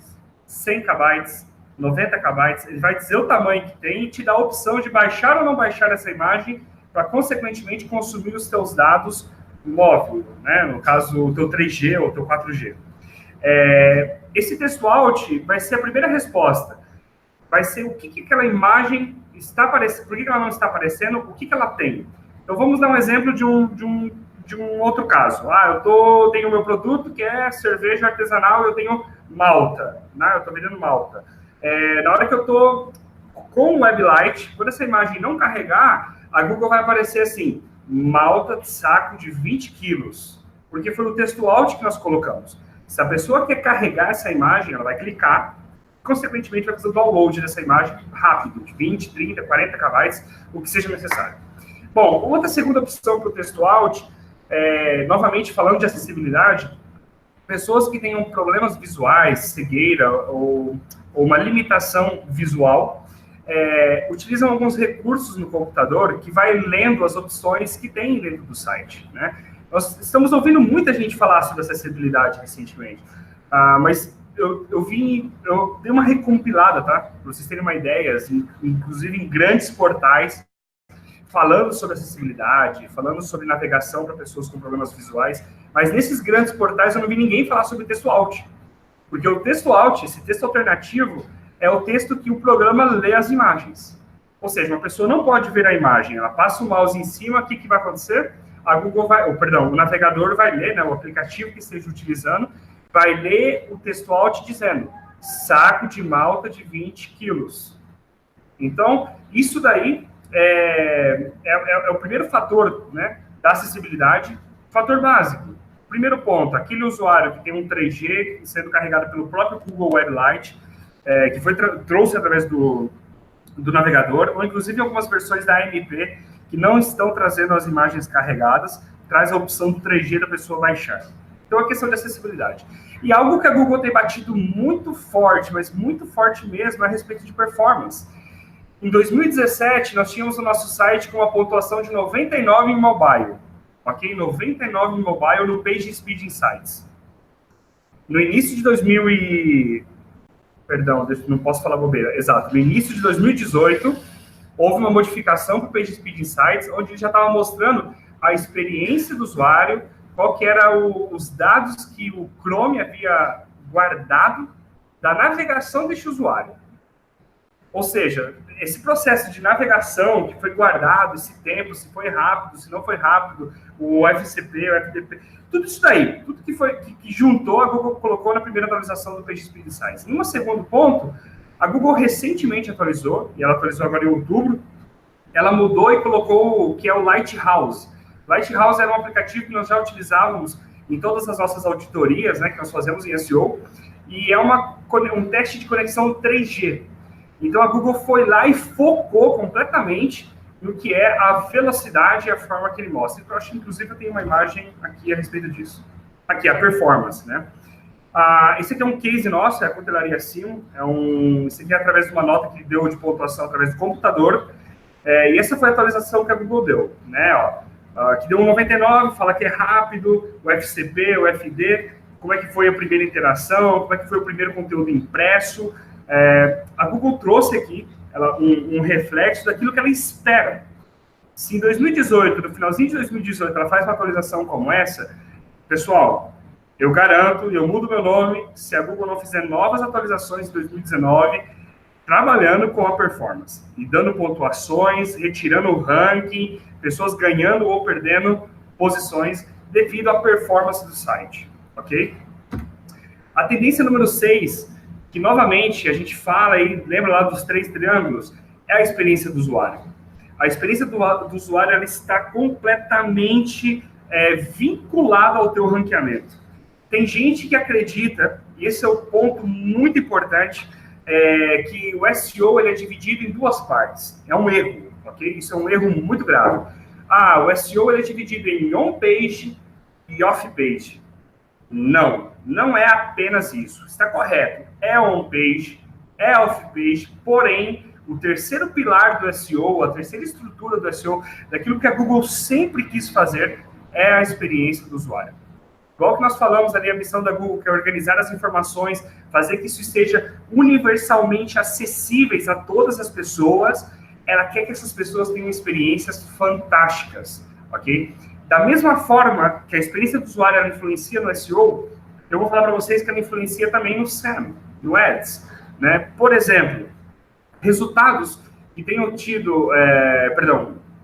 100 KB, 90 KB, ele vai dizer o tamanho que tem e te dá a opção de baixar ou não baixar essa imagem para, consequentemente, consumir os teus dados móvel, né? No caso, o teu 3G ou o teu 4G. Esse texto alt vai ser a primeira resposta. Vai ser o que aquela imagem está aparecendo, por que ela não está aparecendo, o que ela tem. Então, vamos dar um exemplo de um outro caso. Eu tenho o meu produto, que é cerveja artesanal, eu tenho malta, né? Eu estou vendendo malta. Na hora que eu estou com o Web Lite, quando essa imagem não carregar, a Google vai aparecer assim, malta de saco de 20 quilos, porque foi o texto alt que nós colocamos. Se a pessoa quer carregar essa imagem, ela vai clicar, consequentemente vai fazer o download dessa imagem rápido, de 20, 30, 40 KB, o que seja necessário. Bom, outra segunda opção para o texto alt, novamente falando de acessibilidade, pessoas que tenham problemas visuais, cegueira ou uma limitação visual, utilizam alguns recursos no computador que vai lendo as opções que tem dentro do site, né? Nós estamos ouvindo muita gente falar sobre acessibilidade recentemente, mas eu dei uma recompilada, tá? Para vocês terem uma ideia, assim, inclusive em grandes portais, falando sobre acessibilidade, falando sobre navegação para pessoas com problemas visuais, mas nesses grandes portais eu não vi ninguém falar sobre texto alt, porque o texto alt, esse texto alternativo, é o texto que o programa lê as imagens. Ou seja, uma pessoa não pode ver a imagem, ela passa o mouse em cima, o que vai acontecer? O navegador vai ler, né, o aplicativo que esteja utilizando, vai ler o texto alt dizendo, saco de malta de 20 quilos. Então, isso daí é o primeiro fator, né, da acessibilidade, fator básico. Primeiro ponto, aquele usuário que tem um 3G sendo carregado pelo próprio Google Web Lite, que trouxe através do navegador, ou inclusive algumas versões da AMP que não estão trazendo as imagens carregadas, traz a opção do 3G da pessoa baixar. Então, a questão de acessibilidade. E algo que a Google tem batido muito forte, mas muito forte mesmo, é a respeito de performance. Em 2017, nós tínhamos o nosso site com uma pontuação de 99 em mobile. Ok? 99 em mobile no PageSpeed Insights. No início de não posso falar bobeira. Exato. No início de 2018, houve uma modificação para o PageSpeed Insights, onde ele já estava mostrando a experiência do usuário, qual que era os dados que o Chrome havia guardado da navegação deste usuário. Ou seja, esse processo de navegação que foi guardado, esse tempo, se foi rápido, se não foi rápido, o FCP, o FTP, tudo isso daí, tudo que juntou, a Google colocou na primeira atualização do PageSpeed Insights. Em um segundo ponto, a Google recentemente atualizou, e ela atualizou agora em outubro, ela mudou e colocou o que é o Lighthouse. Lighthouse era um aplicativo que nós já utilizávamos em todas as nossas auditorias, né, que nós fazemos em SEO, e é um teste de conexão 3G. Então, a Google foi lá e focou completamente no que é a velocidade e a forma que ele mostra. Eu acho que, inclusive, eu tenho uma imagem aqui a respeito disso. Aqui, a performance, né? Esse aqui é um case nosso, é a Cutelaria Sim. Esse aqui é através de uma nota que deu de pontuação através do computador. E essa foi a atualização que a Google deu, né? Que deu um 99, fala que é rápido, o FCP, o FD, como é que foi a primeira interação, como é que foi o primeiro conteúdo impresso. A Google trouxe aqui um reflexo daquilo que ela espera. Se em 2018, no finalzinho de 2018, ela faz uma atualização como essa, pessoal, eu garanto, eu mudo meu nome, se a Google não fizer novas atualizações em 2019, trabalhando com a performance, e dando pontuações, retirando o ranking, pessoas ganhando ou perdendo posições devido à performance do site, ok? A tendência número 6, que novamente a gente fala e lembra lá dos 3 triângulos, é a experiência do usuário. A experiência do usuário ela está completamente vinculada ao teu ranqueamento. Tem gente que acredita, e esse é o ponto muito importante, que o SEO ele é dividido em 2 partes. É um erro, ok? Isso é um erro muito grave. O SEO ele é dividido em on-page e off-page. Não é apenas isso. Está correto. É on-page, é off-page, porém, o terceiro pilar do SEO, a terceira estrutura do SEO, daquilo que a Google sempre quis fazer, é a experiência do usuário. Igual que nós falamos ali, a missão da Google, que é organizar as informações, fazer que isso esteja universalmente acessíveis a todas as pessoas, ela quer que essas pessoas tenham experiências fantásticas, ok? Da mesma forma que a experiência do usuário ela influencia no SEO, eu vou falar para vocês que ela influencia também no SEM, no Ads, né? Por exemplo, resultados que tenham tido,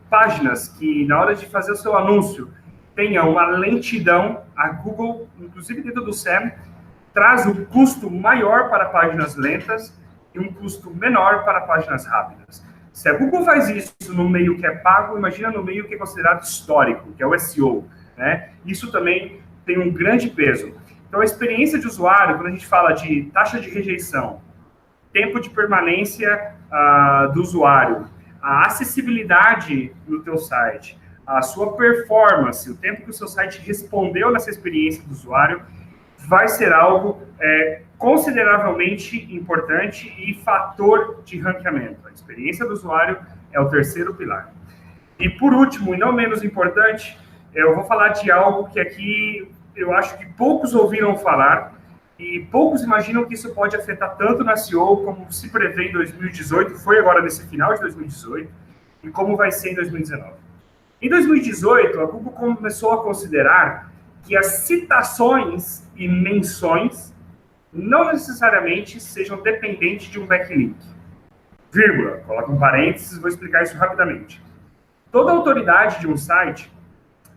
páginas que na hora de fazer o seu anúncio tenha uma lentidão, a Google, inclusive dentro do SEM, traz um custo maior para páginas lentas e um custo menor para páginas rápidas. Se a Google faz isso no meio que é pago, imagina no meio que é considerado histórico, que é o SEO, né? Isso também tem um grande peso. Então, a experiência de usuário, quando a gente fala de taxa de rejeição, tempo de permanência do usuário, a acessibilidade no teu site, a sua performance, o tempo que o seu site respondeu nessa experiência do usuário, vai ser algo consideravelmente importante e fator de ranqueamento. A experiência do usuário é o terceiro pilar. E por último, e não menos importante, eu vou falar de algo que aqui eu acho que poucos ouviram falar e poucos imaginam que isso pode afetar tanto na SEO como se prevê em 2018, foi agora nesse final de 2018, e como vai ser em 2019. Em 2018, a Google começou a considerar que as citações e menções não necessariamente sejam dependentes de um backlink. Vírgula, coloca um parênteses, vou explicar isso rapidamente. Toda autoridade de um site,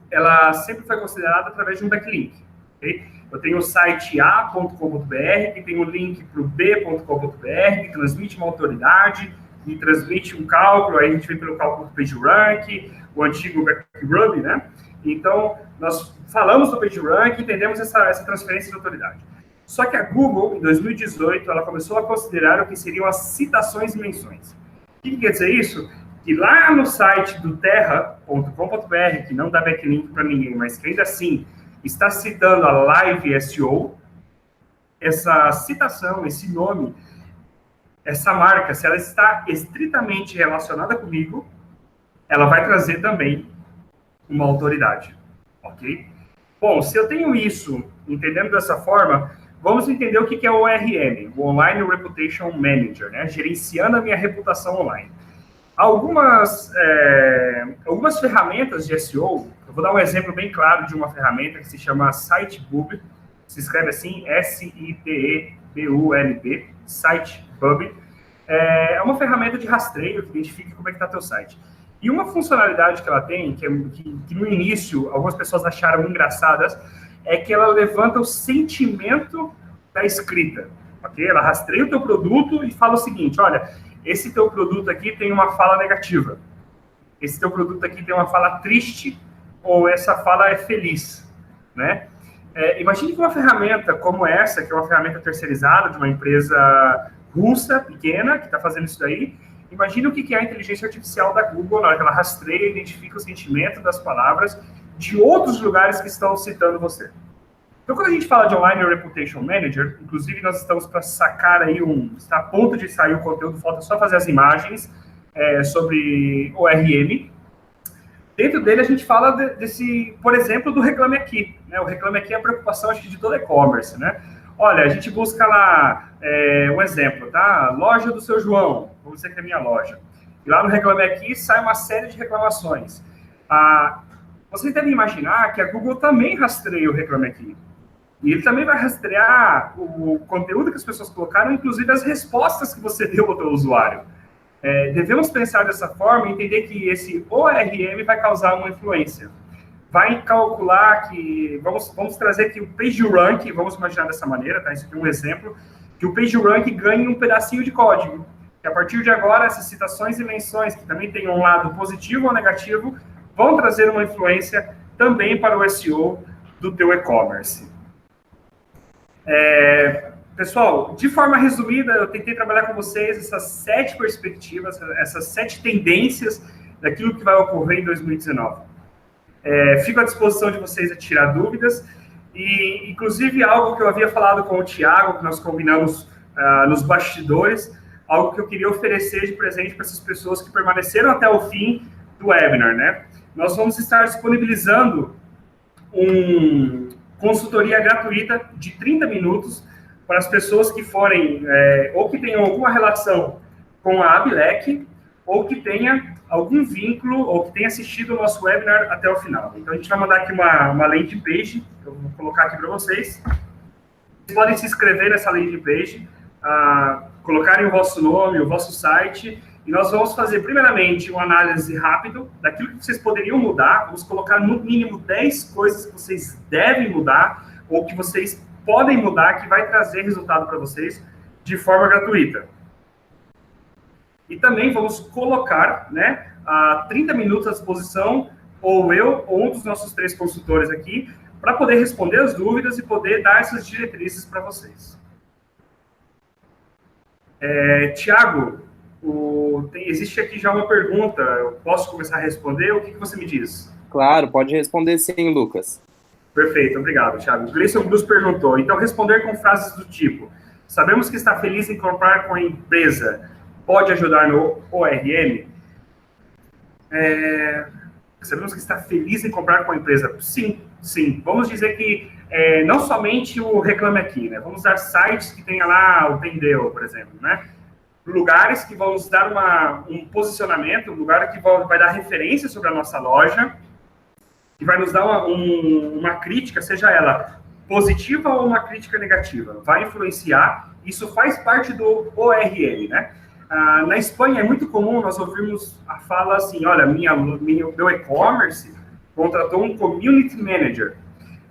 ela sempre foi considerada através de um backlink. Okay? Eu tenho o site a.com.br, que tem o link para o b.com.br, que transmite uma autoridade, que transmite um cálculo, aí a gente vem pelo cálculo do PageRank, o antigo BackRub, né? Então, nós falamos do PageRank e entendemos essa transferência de autoridade. Só que a Google, em 2018, ela começou a considerar o que seriam as citações e menções. O que quer dizer isso? Que lá no site do terra.com.br, que não dá backlink para ninguém, mas que ainda assim está citando a Live SEO, essa citação, esse nome, essa marca, se ela está estritamente relacionada comigo, ela vai trazer também uma autoridade, ok? Bom, se eu tenho isso, entendendo dessa forma, vamos entender o que é o ORM, o Online Reputation Manager, né? Gerenciando a minha reputação online. Algumas ferramentas de SEO, eu vou dar um exemplo bem claro de uma ferramenta que se chama Sitebulb, se escreve assim, S-I-T-E-B-U-L-B, Sitebulb. É uma ferramenta de rastreio que identifica como é que está teu site. E uma funcionalidade que ela tem, que no início algumas pessoas acharam engraçadas, é que ela levanta o sentimento da escrita. Okay? Ela rastreia o teu produto e fala o seguinte, olha, esse teu produto aqui tem uma fala negativa. Esse teu produto aqui tem uma fala triste ou essa fala é feliz, né? Imagine que uma ferramenta como essa, que é uma ferramenta terceirizada de uma empresa russa, pequena, que está fazendo isso daí, imagine o que é a inteligência artificial da Google, na hora que ela rastreia e identifica o sentimento das palavras de outros lugares que estão citando você. Então, quando a gente fala de Online Reputation Manager, inclusive nós estamos para sacar aí está a ponto de sair o conteúdo, falta só fazer as imagens sobre ORM. Dentro dele a gente fala desse, por exemplo, do Reclame Aqui, né? O Reclame Aqui é a preocupação, acho que, de todo e-commerce, né? Olha, a gente busca lá, um exemplo, tá? Loja do seu João, vamos dizer que é a minha loja. E lá no Reclame Aqui sai uma série de reclamações. Vocês devem imaginar que a Google também rastreia o Reclame Aqui. E ele também vai rastrear o conteúdo que as pessoas colocaram, inclusive as respostas que você deu ao seu usuário. Devemos pensar dessa forma e entender que esse ORM vai causar uma influência. Vai calcular que... Vamos trazer aqui o PageRank, vamos imaginar dessa maneira, tá? Isso aqui é um exemplo, que o PageRank ganhe um pedacinho de código. Que a partir de agora, essas citações e menções, que também tem um lado positivo ou negativo, vão trazer uma influência também para o SEO do teu e-commerce. Pessoal, de forma resumida, eu tentei trabalhar com vocês essas 7 perspectivas, essas 7 tendências daquilo que vai ocorrer em 2019. Fico à disposição de vocês a tirar dúvidas e, inclusive, algo que eu havia falado com o Thiago, que nós combinamos nos bastidores, algo que eu queria oferecer de presente para essas pessoas que permaneceram até o fim do webinar, né? Nós vamos estar disponibilizando consultoria gratuita de 30 minutos para as pessoas que forem, ou que tenham alguma relação com a Abilec, ou que tenha algum vínculo, ou que tenha assistido o nosso webinar até o final. Então, a gente vai mandar aqui uma landing page, eu vou colocar aqui para vocês. Vocês podem se inscrever nessa landing page, colocarem o vosso nome, o vosso site, e nós vamos fazer, primeiramente, uma análise rápida daquilo que vocês poderiam mudar. Vamos colocar, no mínimo, 10 coisas que vocês devem mudar, ou que vocês podem mudar, que vai trazer resultado para vocês de forma gratuita. E também vamos colocar, né, 30 minutos à disposição, ou eu, ou um dos nossos 3 consultores aqui, para poder responder as dúvidas e poder dar essas diretrizes para vocês. Tiago, existe aqui já uma pergunta, eu posso começar a responder? O que você me diz? Claro, pode responder sim, Lucas. Perfeito, obrigado, Thiago. O Gleison Cruz perguntou, então responder com frases do tipo: sabemos que está feliz em comprar com a empresa, pode ajudar no ORM? Sabemos que está feliz em comprar com a empresa? Sim, sim. Vamos dizer que não somente o Reclame Aqui, né? Vamos dar sites que tenha lá o Vendeu, por exemplo, né? Lugares que vão nos dar um posicionamento, um lugar que vai dar referência sobre a nossa loja, que vai nos dar uma crítica, seja ela positiva ou uma crítica negativa. Vai influenciar, isso faz parte do ORM, né? Na Espanha é muito comum nós ouvirmos a fala assim, olha, meu e-commerce contratou um community manager.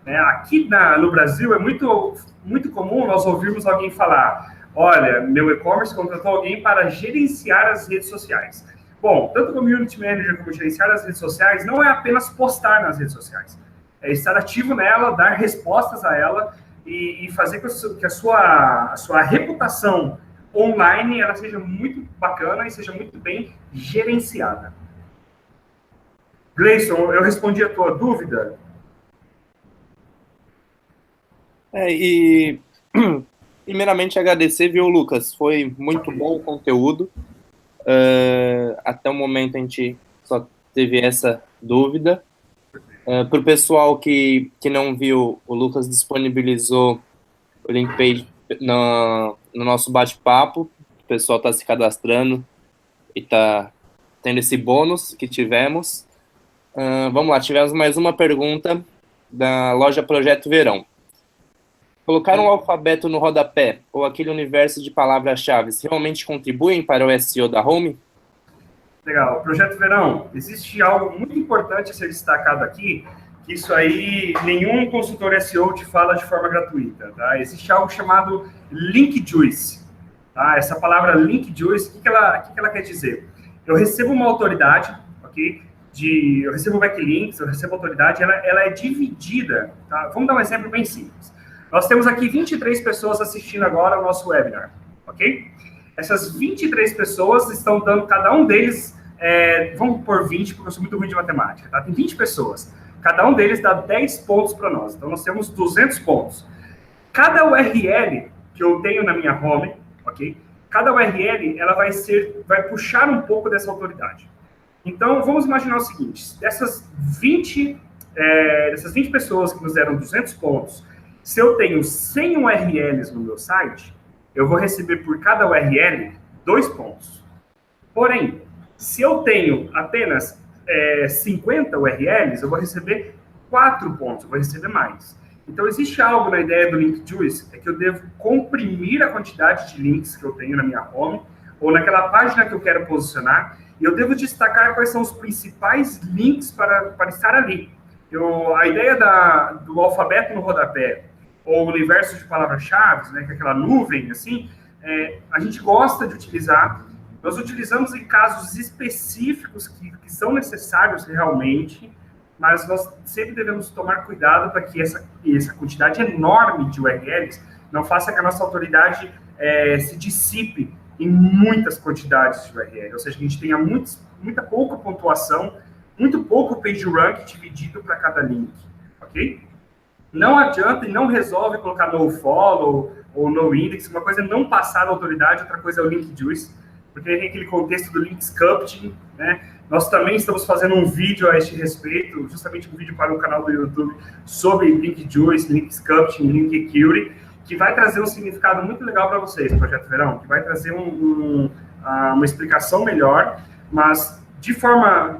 Aqui no Brasil é muito, muito comum nós ouvirmos alguém falar, olha, meu e-commerce contratou alguém para gerenciar as redes sociais. Bom, tanto community manager como gerenciar as redes sociais não é apenas postar nas redes sociais. É estar ativo nela, dar respostas a ela e fazer que a sua reputação online ela seja muito bacana e seja muito bem gerenciada. Gleison, eu respondi a tua dúvida? Primeiramente agradecer, viu, Lucas? Foi muito bom o conteúdo. Até o momento a gente só teve essa dúvida. Para o pessoal que não viu, o Lucas disponibilizou o link page no nosso bate-papo. O pessoal está se cadastrando e está tendo esse bônus que tivemos. Vamos lá, tivemos mais uma pergunta da loja Projeto Verão. Colocar um alfabeto no rodapé ou aquele universo de palavras-chave realmente contribuem para o SEO da Home? Legal. Projeto Verão, existe algo muito importante a ser destacado aqui, que isso aí nenhum consultor SEO te fala de forma gratuita, tá? Existe algo chamado Link Juice, tá? Essa palavra Link Juice, o que ela quer dizer? Eu recebo uma autoridade, ok? Eu recebo backlinks, eu recebo autoridade, ela é dividida, tá? Vamos dar um exemplo bem simples. Nós temos aqui 23 pessoas assistindo agora o nosso webinar, ok? Essas 23 pessoas estão dando, cada um deles, vamos por 20, porque eu sou muito ruim de matemática, tá? Tem 20 pessoas. Cada um deles dá 10 pontos para nós. Então, nós temos 200 pontos. Cada URL que eu tenho na minha home, ok? Cada URL, ela vai puxar um pouco dessa autoridade. Então, vamos imaginar o seguinte, dessas 20 pessoas que nos deram 200 pontos, se eu tenho 100 URLs no meu site, eu vou receber por cada URL 2 pontos. Porém, se eu tenho apenas 50 URLs, eu vou receber 4 pontos, eu vou receber mais. Então, existe algo na ideia do Link Juice, é que eu devo comprimir a quantidade de links que eu tenho na minha home, ou naquela página que eu quero posicionar, e eu devo destacar quais são os principais links para estar ali. A ideia do alfabeto no rodapé, ou o universo de palavras-chave, né, que é aquela nuvem, assim, a gente gosta de utilizar. Nós utilizamos em casos específicos que são necessários realmente, mas nós sempre devemos tomar cuidado para que essa quantidade enorme de URLs não faça que a nossa autoridade se dissipe em muitas quantidades de URL, ou seja, que a gente tenha muita pouca pontuação, muito pouco PageRank dividido para cada link, ok? Não adianta e não resolve colocar nofollow ou noindex, uma coisa é não passar a autoridade, outra coisa é o link juice, porque tem aquele contexto do link sculpting, né? Nós também estamos fazendo um vídeo a este respeito, justamente um vídeo para o canal do YouTube sobre link juice, link sculpting, link equity, que vai trazer um significado muito legal para vocês, Projeto Verão, que vai trazer uma explicação melhor, mas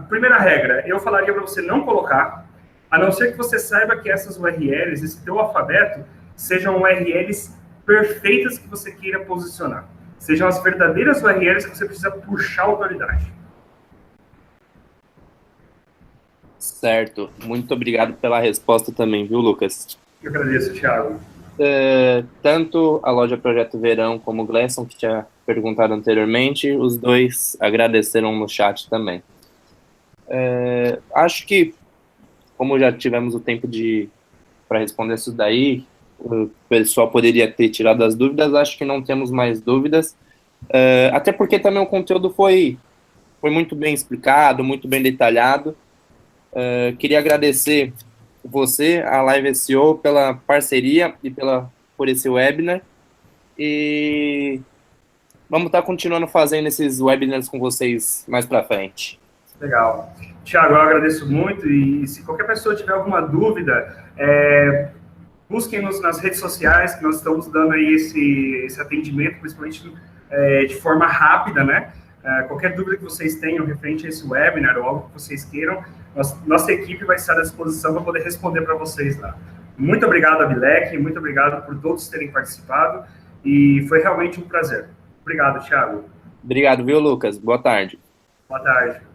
primeira regra, eu falaria para você não colocar, a não ser que você saiba que essas URLs, esse teu alfabeto, sejam URLs perfeitas que você queira posicionar. Sejam as verdadeiras URLs que você precisa puxar a autoridade. Certo. Muito obrigado pela resposta também, viu, Lucas? Eu agradeço, Thiago. Tanto a loja Projeto Verão como o Gleison, que tinha perguntado anteriormente, os dois agradeceram no chat também. Acho que, como já tivemos o tempo para responder isso daí, o pessoal poderia ter tirado as dúvidas, acho que não temos mais dúvidas, até porque também o conteúdo foi muito bem explicado, muito bem detalhado. Queria agradecer você, a Live SEO, pela parceria e por esse webinar, e vamos estar continuando fazendo esses webinars com vocês mais para frente. Legal. Thiago, eu agradeço muito, e se qualquer pessoa tiver alguma dúvida, busquem-nos nas redes sociais, que nós estamos dando aí esse atendimento, principalmente de forma rápida, né? Qualquer dúvida que vocês tenham referente a esse webinar ou algo que vocês queiram, nossa equipe vai estar à disposição para poder responder para vocês lá. Muito obrigado, Abilec, muito obrigado por todos terem participado, e foi realmente um prazer. Obrigado, Thiago. Obrigado, viu, Lucas? Boa tarde. Boa tarde.